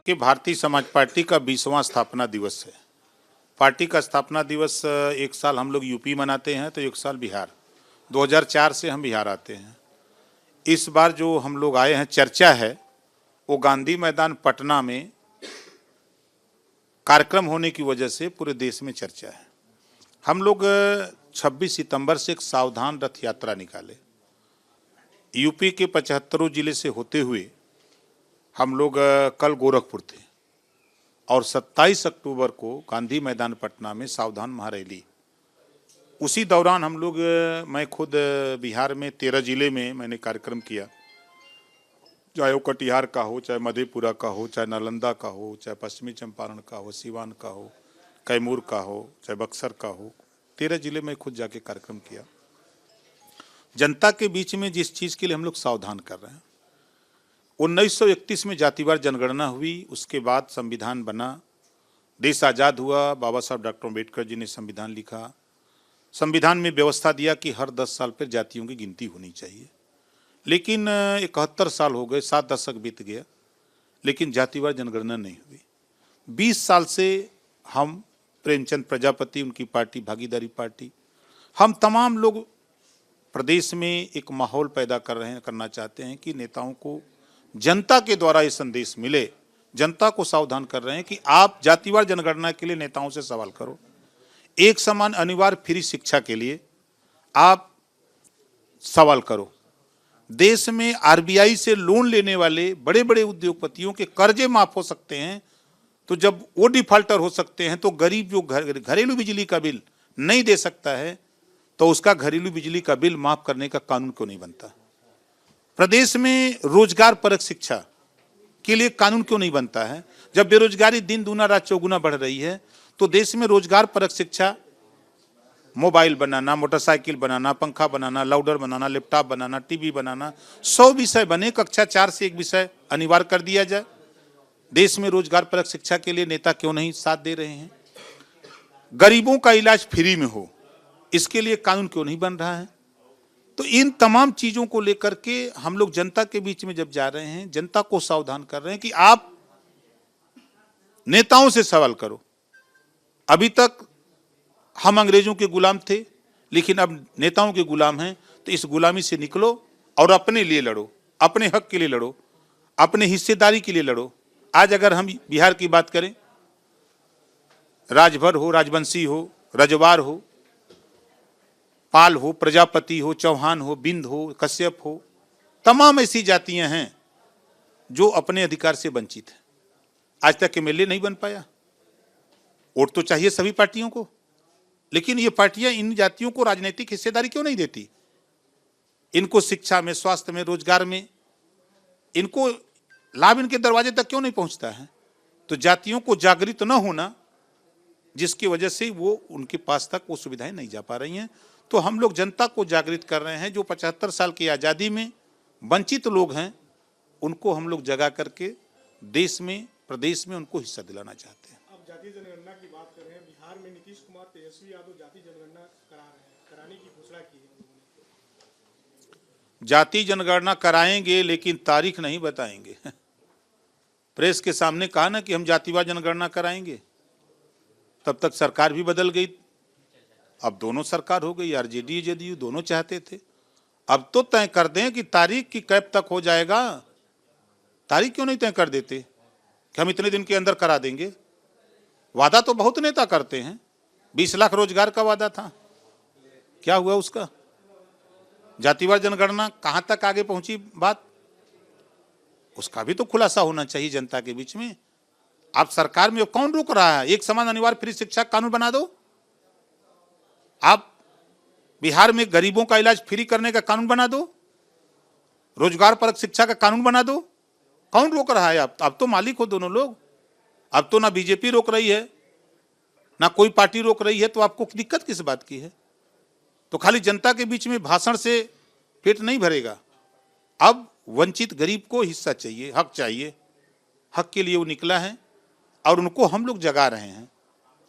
कि भारतीय समाज पार्टी का 20वां स्थापना दिवस है। पार्टी का स्थापना दिवस एक साल हम लोग यूपी मनाते हैं तो एक साल बिहार। 2004 से हम बिहार आते हैं। इस बार जो हम लोग आए हैं, चर्चा है वो गांधी मैदान पटना में कार्यक्रम होने की वजह से पूरे देश में चर्चा है। हम लोग 26 सितंबर से एक सावधान रथ यात्रा निकाले। यूपी के 75 जिले से होते हुए हम लोग कल गोरखपुर थे और 27 अक्टूबर को गांधी मैदान पटना में सावधान महारैली। उसी दौरान हम लोग, मैं खुद बिहार में 13 जिले में मैंने कार्यक्रम किया, चाहे वो कटिहार का हो, चाहे मधेपुरा का हो, चाहे नालंदा का हो, चाहे पश्चिमी चंपारण का हो, सिवान का हो, कैमूर का हो, चाहे बक्सर का हो। 13 जिले में खुद जाके कार्यक्रम किया। जनता के बीच में जिस चीज़ के लिए हम लोग सावधान कर रहे हैं, 1931 में जातिवार जनगणना हुई, उसके बाद संविधान बना, देश आज़ाद हुआ, बाबा साहब डॉक्टर अम्बेडकर जी ने संविधान लिखा। संविधान में व्यवस्था दिया कि हर 10 साल पर जातियों की गिनती होनी चाहिए। लेकिन 71 साल हो गए, 7 दशक बीत गया, लेकिन जातिवार जनगणना नहीं हुई। 20 साल से हम, प्रेमचंद प्रजापति, उनकी पार्टी भागीदारी पार्टी, हम तमाम लोग प्रदेश में एक माहौल पैदा कर रहे हैं, करना चाहते हैं कि नेताओं को जनता के द्वारा ये संदेश मिले, जनता को सावधान कर रहे हैं कि आप जातिवार जनगणना के लिए नेताओं से सवाल करो। एक समान अनिवार्य फ्री शिक्षा के लिए आप सवाल करो। देश में आरबीआई से लोन लेने वाले बड़े बड़े उद्योगपतियों के कर्जे माफ हो सकते हैं, तो जब वो डिफॉल्टर हो सकते हैं तो गरीब जो घरेलू बिजली का बिल नहीं दे सकता है तो उसका घरेलू बिजली का बिल माफ करने का कानून क्यों नहीं बनता? प्रदेश में रोजगार परक शिक्षा के लिए कानून क्यों नहीं बनता है? जब बेरोजगारी दिन दूना रात चौगुना बढ़ रही है तो देश में रोजगार परक शिक्षा, मोबाइल बनाना, मोटरसाइकिल बनाना, पंखा बनाना, लाउडर बनाना, लैपटॉप बनाना, टीवी बनाना, 100 विषय बने, कक्षा 4 से एक विषय अनिवार्य कर दिया जाए। देश में रोजगार परक शिक्षा के लिए नेता क्यों नहीं साथ दे रहे हैं? गरीबों का इलाज फ्री में हो, इसके लिए कानून क्यों नहीं बन रहा है? तो इन तमाम चीजों को लेकर के हम लोग जनता के बीच में जब जा रहे हैं, जनता को सावधान कर रहे हैं कि आप नेताओं से सवाल करो। अभी तक हम अंग्रेजों के गुलाम थे, लेकिन अब नेताओं के गुलाम हैं, तो इस गुलामी से निकलो और अपने लिए लड़ो, अपने हक के लिए लड़ो, अपने हिस्सेदारी के लिए लड़ो। आज अगर हम बिहार की बात करें, राजभर हो, राजवंशी हो, रजवार हो, पाल हो, प्रजापति हो, चौहान हो, बिंद हो, कश्यप हो, तमाम ऐसी जातियां हैं जो अपने अधिकार से वंचित हैं। आज तक एमएलए नहीं बन पाया। वोट तो चाहिए सभी पार्टियों को, लेकिन ये पार्टियां इन जातियों को राजनीतिक हिस्सेदारी क्यों नहीं देती? इनको शिक्षा में, स्वास्थ्य में, रोजगार में, इनको लाभ इनके दरवाजे तक क्यों नहीं पहुंचता है? तो जातियों को जागृत न होना, जिसकी वजह से वो उनके पास तक वो सुविधाएं नहीं जा पा रही हैं। तो हम लोग जनता को जागृत कर रहे हैं। जो 75 साल की आज़ादी में वंचित लोग हैं, उनको हम लोग जगा करके देश में, प्रदेश में उनको हिस्सा दिलाना चाहते हैं। अब जातीय जनगणना की बात कर रहे हैं। बिहार में नीतीश कुमार, तेजस्वी यादव जातीय जनगणना करा रहे हैं, कराने की घोषणा की है। जातीय जनगणना कराएंगे, लेकिन तारीख नहीं बताएंगे। प्रेस के सामने कहा ना कि हम जातिवार जनगणना कराएंगे, तब तक सरकार भी बदल गई। अब दोनों सरकार हो गई, आरजेडी जेडीयू दोनों चाहते थे। अब तो तय कर दें कि तारीख की कब तक हो जाएगा। तारीख क्यों नहीं तय कर देते कि हम इतने दिन के अंदर करा देंगे? वादा तो बहुत नेता करते हैं। 20 लाख रोजगार का वादा था, क्या हुआ उसका? जातिवार जनगणना कहां तक आगे पहुंची बात, उसका भी तो खुलासा होना चाहिए जनता के बीच में। आप सरकार में कौन रोक रहा है? एक समान अनिवार्य फ्री शिक्षा कानून बना दो। आप बिहार में गरीबों का इलाज फ्री करने का कानून बना दो, रोजगार परक शिक्षा का कानून बना दो। कौन रोक रहा है? आप तो मालिक हो दोनों लोग। अब तो ना बीजेपी रोक रही है, ना कोई पार्टी रोक रही है, तो आपको दिक्कत किस बात की है? तो खाली जनता के बीच में भाषण से पेट नहीं भरेगा। अब वंचित गरीब को हिस्सा चाहिए, हक चाहिए। हक के लिए वो निकला है और उनको हम लोग जगा रहे हैं।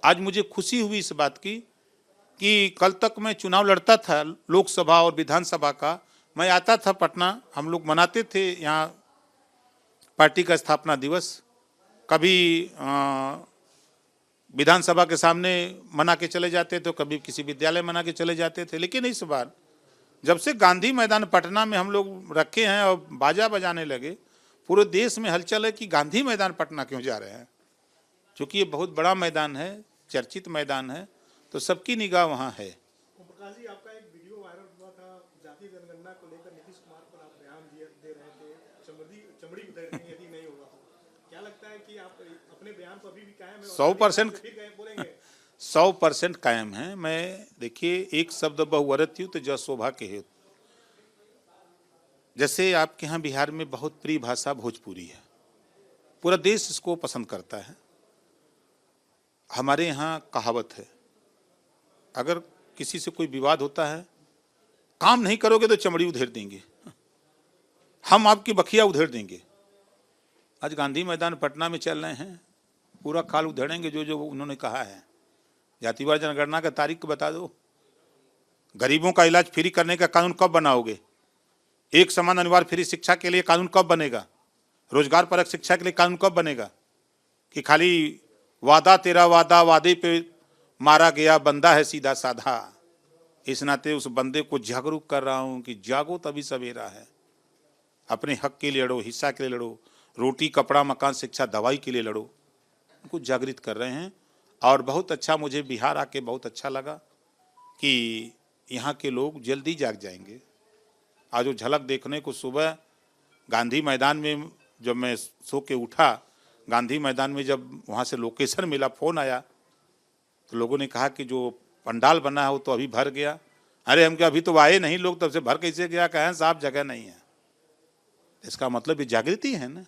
आज मुझे खुशी हुई इस बात की कि कल तक मैं चुनाव लड़ता था लोकसभा और विधानसभा का। मैं आता था पटना, हम लोग मनाते थे यहाँ पार्टी का स्थापना दिवस, कभी विधानसभा के सामने मना के चले जाते थे, कभी किसी विद्यालय मना के चले जाते थे। लेकिन इस बार जब से गांधी मैदान पटना में हम लोग रखे हैं और बाजा बजाने लगे, पूरे देश में हलचल है कि गांधी मैदान पटना क्यों जा रहे हैं। क्योंकि ये बहुत बड़ा मैदान है, चर्चित मैदान है, तो सबकी निगाह वहाँ है। ओम प्रकाश जी, आपका एक वीडियो वायरल हुआ था जातीय जनगणना को लेकर, नीतीश कुमार पर आप बयान दे रहे थे, चमड़ी उधेड़ देंगे यदि नहीं होगा तो। क्या लगता है कि आप अपने बयान पर अभी भी कायम है? 100% फिर बोलेंगे 100% कायम है। मैं देखिए, एक शब्द बहुवरत युत जस शोभा के हेतु, जैसे आपके यहाँ बिहार में बहुत प्रिय भाषा भोजपुरी है, पूरा देश इसको पसंद करता है। हमारे यहाँ कहावत है, अगर किसी से कोई विवाद होता है, काम नहीं करोगे तो चमड़ी उधेड़ देंगे, हम आपकी बखिया उधेड़ देंगे। आज गांधी मैदान पटना में चल रहे हैं, पूरा खाल उधेड़ेंगे जो जो उन्होंने कहा है। जातिवार जनगणना का तारीख बता दो। गरीबों का इलाज फ्री करने का कानून कब बनाओगे? एक समान अनिवार्य फ्री शिक्षा के लिए कानून कब बनेगा? रोजगार परक शिक्षा के लिए कानून कब बनेगा? कि खाली वादा तेरा वादा, वादे पे मारा गया बंदा है सीधा साधा। इस नाते उस बंदे को जागरूक कर रहा हूं कि जागो तभी सवेरा है। अपने हक के लिए लड़ो, हिस्सा के लिए लड़ो, रोटी कपड़ा मकान शिक्षा दवाई के लिए लड़ो। उनको जागृत कर रहे हैं। और बहुत अच्छा, मुझे बिहार आके बहुत अच्छा लगा कि यहाँ के लोग जल्दी जाग जाएंगे। आज वो झलक देखने को सुबह गांधी मैदान में जब मैं सो के उठा, गांधी मैदान में जब वहाँ से लोकेशन मिला, फ़ोन आया, तो लोगों ने कहा कि जो पंडाल बना है वो तो अभी भर गया। अरे हम क्या, अभी तो आए नहीं लोग, तब से भर कैसे गया? कहें साहब जगह नहीं है। इसका मतलब ये जागृति है ना,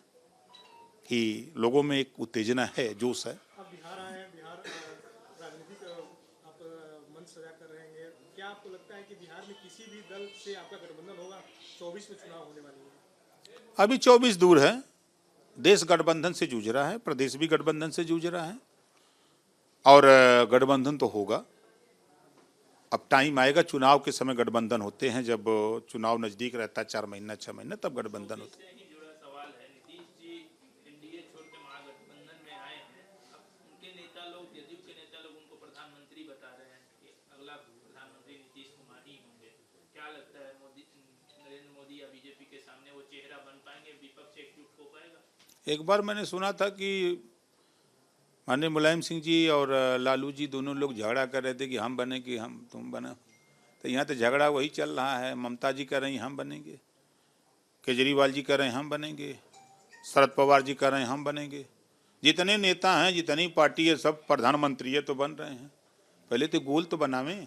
कि लोगों में एक उत्तेजना है, जोश है। आप बिहार आए हैं, बिहार राजनीतिक आप मंच सजा कर रहे हैं। क्या आपको लगता है कि बिहार में किसी भी दल से आपका गठबंधन होगा? 24 में चुनाव होने वाली है। अभी 24 दूर है, देश गठबंधन से जूझ रहा है, प्रदेश भी गठबंधन से जूझ रहा है, और गठबंधन तो होगा। अब टाइम आएगा, चुनाव के समय गठबंधन होते हैं, जब चुनाव नजदीक रहता है 4 महीना 6 महीना, तब गठबंधन होता है। एक बार मैंने सुना था कि माननीय मुलायम सिंह जी और लालू जी दोनों लोग झगड़ा कर रहे थे कि हम बने कि हम तुम बना। तो यहाँ तो झगड़ा वही चल रहा है। ममता जी कह रही हम बनेंगे, केजरीवाल जी कह रहे हैं हम बनेंगे, शरद पवार जी कह रहे हैं हम बनेंगे। जितने नेता हैं, जितनी पार्टी है, सब प्रधानमंत्री है तो बन रहे हैं। पहले तो गोल तो बनावें।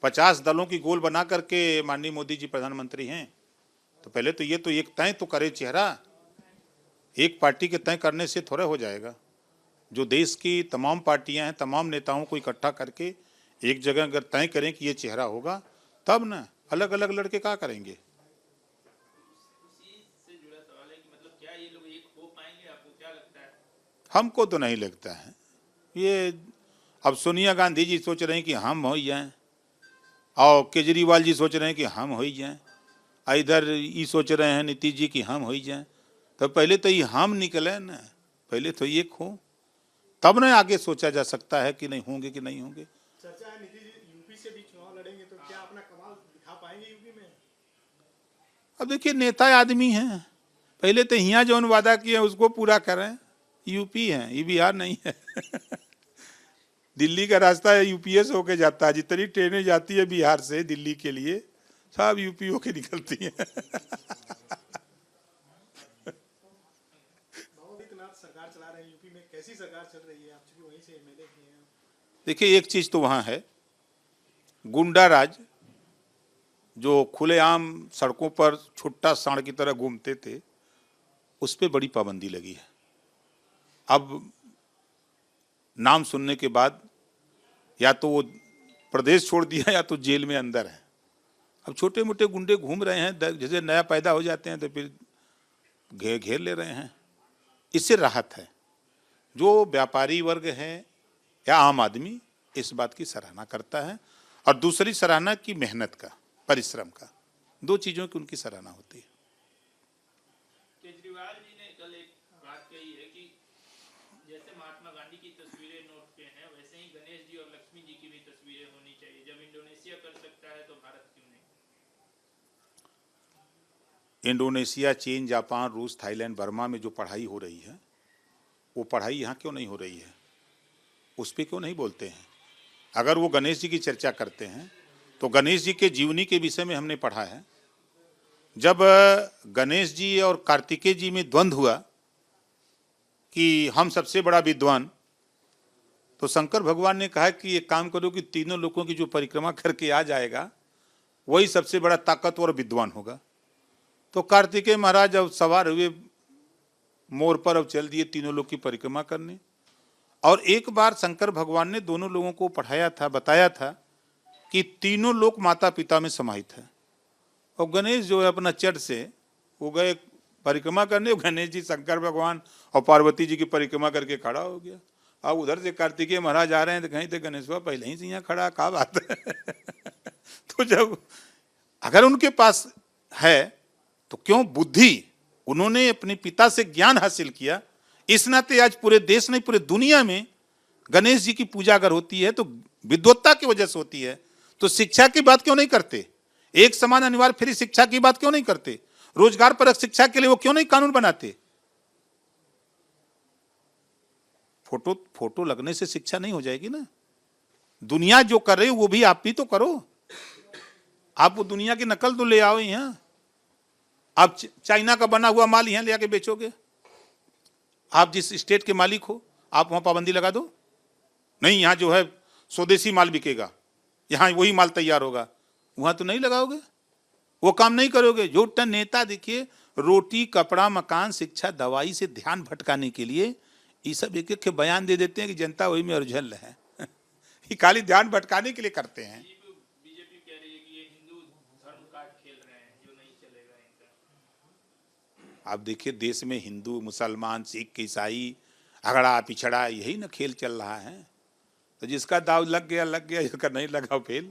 50 दलों की गोल बना करके माननीय मोदी जी प्रधानमंत्री हैं, तो पहले तो ये तो एक तय तो करे चेहरा। एक पार्टी के तय करने से थोड़ा हो जाएगा। जो देश की तमाम पार्टियां हैं, तमाम नेताओं को इकट्ठा करके एक जगह अगर तय करें कि ये चेहरा होगा, तब ना अलग अलग लड़के क्या करेंगे। हमको तो नहीं लगता है ये। अब सोनिया गांधी जी सोच रहे हैं कि हम हो जाएं, और केजरीवाल जी सोच रहे हैं कि हम हो जाएं, इधर ये सोच रहे हैं नीतीश जी कि हम हो जाएं। तो पहले तो ये हम निकले ना, पहले तो ये हो, तब ना आगे सोचा जा सकता है कि नहीं होंगे कि नहीं होंगे। चर्चा है नीतीश जी यूपी से भी चुनाव लड़ेंगे, तो क्या अपना कमाल दिखा पाएंगे यूपी में? अब देखिए, नेता आदमी हैं, पहले तो यहाँ जो वादा किए उसको पूरा करें। यूपी है, ये बिहार नहीं है। दिल्ली का रास्ता है यूपीए से होके जाता है। जितनी ट्रेनें जाती है बिहार से दिल्ली के लिए, सब यूपी होके निकलती हैं। सरकार चला रहे हैं यूपी में, कैसी सरकार चल रही है? आप चूंकि वहीं से एमएलए भी हैं। देखिए, एक चीज तो वहां है, गुंडा राज जो खुलेआम सड़कों पर छुट्टा सांड की तरह घूमते थे, उस पर बड़ी पाबंदी लगी है। अब नाम सुनने के बाद या तो वो प्रदेश छोड़ दिया या तो जेल में अंदर है। अब छोटे मोटे गुंडे घूम रहे हैं, जैसे नया पैदा हो जाते हैं तो फिर घेर ले रहे हैं। इससे राहत है। जो व्यापारी वर्ग है या आम आदमी इस बात की सराहना करता है, और दूसरी सराहना की मेहनत का, परिश्रम का, दो चीजों की उनकी सराहना होती है। केजरीवाल जी ने कल एक बात कही है कि जैसे महात्मा गांधी की तस्वीरें नोट पे हैं, वैसे ही गणेश जी और लक्ष्मी जी की भी तस्वीरें होनी चाहिए। जब इंडोनेशिया कर सकता है तो भारत क्यों नहीं? इंडोनेशिया, चीन, जापान, रूस, थाईलैंड, बर्मा में जो पढ़ाई हो रही है वो पढ़ाई यहाँ क्यों नहीं हो रही है? उस पर क्यों नहीं बोलते हैं? अगर वो गणेश जी की चर्चा करते हैं तो गणेश जी के जीवनी के विषय में हमने पढ़ा है। जब गणेश जी और कार्तिकेय जी में द्वंद्व हुआ कि हम सबसे बड़ा विद्वान, तो शंकर भगवान ने कहा कि एक काम करो कि तीनों लोगों की जो परिक्रमा करके आ जाएगा वही सबसे बड़ा ताकतवर विद्वान होगा। तो कार्तिकेय महाराज अब सवार हुए मोर पर, अब चल दिए तीनों लोग की परिक्रमा करने। और एक बार शंकर भगवान ने दोनों लोगों को पढ़ाया था, बताया था कि तीनों लोग माता पिता में समाहित है। और गणेश जो है अपना चट से वो गए परिक्रमा करने, गणेश जी शंकर भगवान और पार्वती जी की परिक्रमा करके खड़ा हो गया। अब उधर से कार्तिकेय महाराज आ रहे हैं तो कहीं थे गणेश बाबा पहले ही से यहाँ खड़ा, क्या बात है? तो जब अगर उनके पास है तो क्यों बुद्धि, उन्होंने अपने पिता से ज्ञान हासिल किया, इस नाते आज पूरे देश नहीं पूरे दुनिया में गणेश जी की पूजा अगर होती है तो विद्वत्ता की वजह से होती है। तो शिक्षा की बात क्यों नहीं करते? एक समान अनिवार्य फ्री शिक्षा की बात क्यों नहीं करते? रोजगार परक शिक्षा के लिए वो क्यों नहीं कानून बनाते? फोटो लगने से शिक्षा नहीं हो जाएगी ना। दुनिया जो कर रही है वो भी आप भी तो करो। आप वो दुनिया की नकल तो ले आओ यहाँ। आप चाइना का बना हुआ माल यहाँ ले आके बेचोगे? आप जिस स्टेट के मालिक हो आप वहां पाबंदी लगा दो, नहीं यहाँ जो है स्वदेशी माल बिकेगा, यहाँ वही माल तैयार होगा, वहां तो नहीं लगाओगे, वो काम नहीं करोगे। जो नेता देखिए रोटी, कपड़ा, मकान, शिक्षा, दवाई से ध्यान भटकाने के लिए ये सब एक एक के बयान दे देते हैं कि जनता वही में उलझल है। ये खाली ध्यान भटकाने के लिए करते हैं। बीजेपी कह रही है कि ये हिंदू धर्म कार्ड खेल रहे हैं, जो नहीं चलेगा इनका। आप देखिए देश में हिंदू, मुसलमान, सिख, ईसाई, अगड़ा पिछड़ा, यही ना खेल चल रहा है। तो जिसका दाव लग गया, जिसका नहीं लगा फेल।